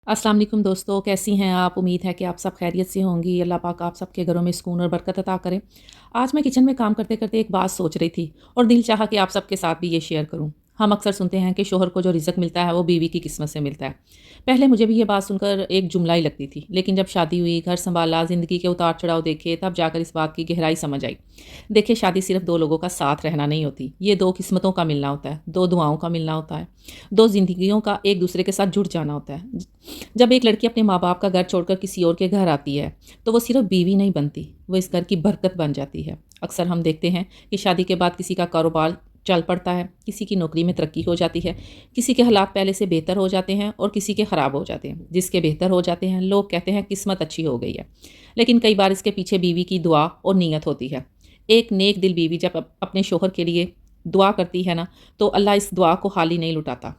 अस्सलाम वालेकुम दोस्तों, कैसी हैं आप? उम्मीद है कि आप सब खैरियत से होंगी। अल्लाह पाक आप सबके घरों में सुकून और बरकत अता करे। आज मैं किचन में काम करते-करते एक बात सोच रही थी और दिल चाहा कि आप सबके साथ भी ये शेयर करूँ। हम अक्सर सुनते हैं कि शोहर को जो रिज़्क मिलता है वो बीवी की किस्मत से मिलता है। पहले मुझे भी ये बात सुनकर एक जुमला ही लगती थी, लेकिन जब शादी हुई, घर सँभाला, ज़िंदगी के उतार-चढ़ाव देखे, तब जाकर इस बात की गहराई समझ आई। देखिए, शादी सिर्फ़ 2 लोगों का साथ रहना नहीं होती, ये 2 किस्मतों का मिलना होता है, 2 दुआओं का मिलना होता है, 2 ज़िंदगियों का एक-दूसरे के साथ जुड़ जाना होता है। जब एक लड़की अपने माँ-बाप का घर छोड़कर किसी और के घर आती है, तो वो सिर्फ़ बीवी नहीं बनती, वो इस घर की बरकत बन जाती है। अक्सर हम देखते हैं कि शादी के बाद किसी का कारोबार चल पड़ता है, किसी की नौकरी में तरक्की हो जाती है, किसी के हालात पहले से बेहतर हो जाते हैं और किसी के ख़राब हो जाते हैं। जिसके बेहतर हो जाते हैं, लोग कहते हैं किस्मत अच्छी हो गई है। लेकिन कई बार इसके पीछे बीवी की दुआ और नीयत होती है। एक नेक दिल बीवी जब अपने शौहर के लिए दुआ करती है ना, तो अल्लाह इस दुआ को खाली नहीं लौटाता।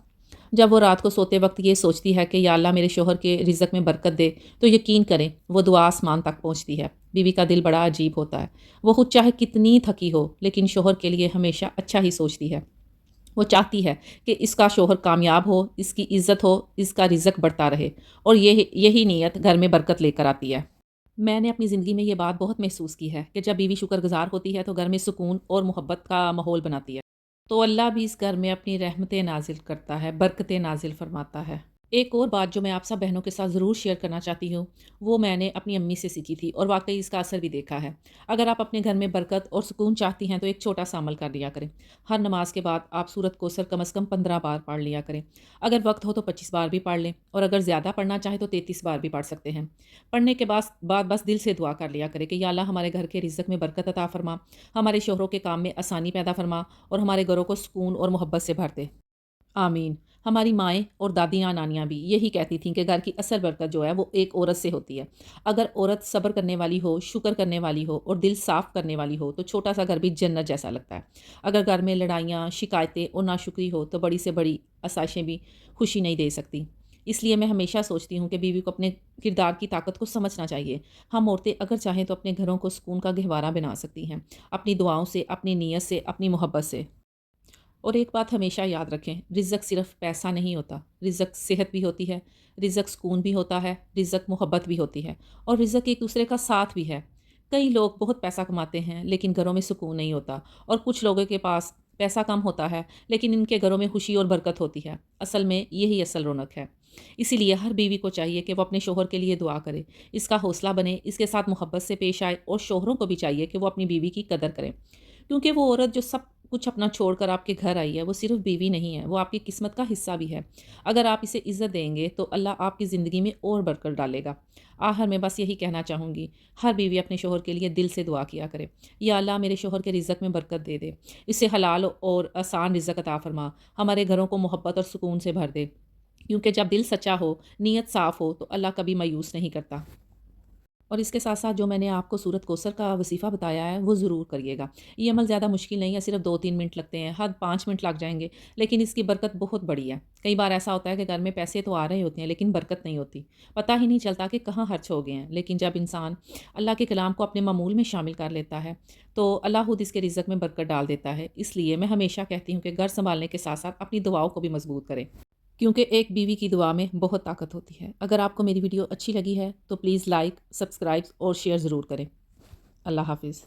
जब वो रात को सोते वक़्त ये सोचती है कि या अल्लाह मेरे शौहर के रिज़्क में बरकत दे, तो यकीन करें वो दुआ आसमान तक पहुँचती है। बीवी का दिल बड़ा अजीब होता है। वो खुद चाहे कितनी थकी हो, लेकिन शौहर के लिए हमेशा अच्छा ही सोचती है। वो चाहती है कि इसका शौहर कामयाब हो, इसकी इज़्ज़त हो, इसका रिज़्क बढ़ता रहे और यही यही नीयत घर में बरकत लेकर आती है। मैंने अपनी ज़िंदगी में ये बात बहुत महसूस की है कि जब बीवी शुक्रगुज़ार होती है, तो घर में सुकून और मोहब्बत का माहौल बनाती है। तो अल्लाह भी इस घर में अपनी रहमतें नाज़िल करता है, बरकतें नाज़िल फ़रमाता है। एक और बात जो मैं आप सब बहनों के साथ ज़रूर शेयर करना चाहती हूँ, वो मैंने अपनी अम्मी से सीखी थी और वाक़ई इसका असर भी देखा है। अगर आप अपने घर में बरकत और सुकून चाहती हैं, तो एक छोटा-सा अमल कर लिया करें। हर नमाज़ के बाद आप सूरत कौसर कम से कम 15 बार पढ़ लिया करें। अगर वक़्त हो तो 25 बार भी पढ़ लें और अगर ज़्यादा पढ़ना चाहें तो 33 बार भी पढ़ सकते हैं। पढ़ने के बाद बस दिल से दुआ कर लिया करें कि या अल्लाह हमारे घर के रिज़्क में बरकत अता फ़रमा, हमारे शौहरों के काम में आसानी पैदा फ़रमा और हमारे घरों को सुकून और मोहब्बत से भर दे। आमीन। हमारी माएँ और दादियाँ, नानियाँ भी यही कहती थीं कि घर की असल बरकत जो है वो एक औरत से होती है। अगर औरत सब्र करने वाली हो, शुक्र करने वाली हो और दिल साफ़ करने वाली हो, तो छोटा-सा घर भी जन्नत जैसा लगता है। अगर घर में लड़ाइयाँ, शिकायतें और नाशुक्री हो, तो बड़ी से बड़ी आसाइशें भी खुशी नहीं दे सकती। इसलिए मैं हमेशा सोचती हूँ कि बीवी को अपने किरदार की ताकत को समझना चाहिए। हम औरतें अगर चाहें तो अपने घरों को सुकून का गहवारा बना सकती हैं, अपनी दुआओं से, अपनी नीयत से, अपनी मोहब्बत से। और एक बात हमेशा याद रखें, रिज़्क सिर्फ़ पैसा नहीं होता, रिज़्क सेहत भी होती है, रिज़्क सुकून भी होता है, रिज़्क मोहब्बत भी होती है और रिज़्क एक-दूसरे का साथ भी है। कई लोग बहुत पैसा कमाते हैं, लेकिन घरों में सुकून नहीं होता और कुछ लोगों के पास पैसा कम होता है, लेकिन इनके घरों में खुशी और बरकत होती है। असल में यही असल रौनक है। इसीलिए हर बीवी को चाहिए कि वो अपने शौहर के लिए दुआ करे, इसका हौसला बने, इसके साथ मोहब्बत से पेश आए और शौहरों को भी चाहिए कि वो अपनी बीवी की कदर करें। क्योंकि वो औरत जो सब कुछ अपना छोड़कर आपके घर आई है, वो सिर्फ़ बीवी नहीं है, वो आपकी किस्मत का हिस्सा भी है। अगर आप इसे इज़्ज़त देंगे, तो अल्लाह आपकी ज़िंदगी में और बरकत डालेगा। आखिर में बस यही कहना चाहूँगी, हर बीवी अपने शौहर के लिए दिल से दुआ किया करे, या अल्लाह मेरे शौहर के रिज़्क में बरकत दे दे, इसे हलाल और आसान रिज़्क अता फ़रमा, हमारे घरों को मोहब्बत और सुकून से भर दे। क्योंकि जब दिल सच्चा हो, नीयत साफ़ हो, तो अल्लाह कभी मायूस नहीं करता। और इसके साथ-साथ जो मैंने आपको सूरत कौसर का वज़ीफ़ा बताया है, वो ज़रूर करिएगा। ये अमल ज़्यादा मुश्किल नहीं है, सिर्फ़ 2-3 मिनट लगते हैं, हद 5 मिनट लग जाएँगे, लेकिन इसकी बरकत बहुत बड़ी है। कई बार ऐसा होता है कि घर में पैसे तो आ रहे होते हैं, लेकिन बरकत नहीं होती। पता ही नहीं चलता कि कहाँ खर्च हो गए हैं। लेकिन जब इंसान अल्लाह के कलाम को अपने मामूल में शामिल कर लेता है, तो अल्लाह खुद इसके रिज़्क में बरकत डाल देता है। इसलिए मैं हमेशा कहती हूँ कि घर सँभालने के साथ-साथ अपनी दुआओं को भी मज़बूत करें। क्योंकि एक बीवी की दुआ में बहुत ताकत होती है। अगर आपको मेरी वीडियो अच्छी लगी है, तो प्लीज़ लाइक, सब्सक्राइब और शेयर ज़रूर करें। अल्लाह हाफ़िज़।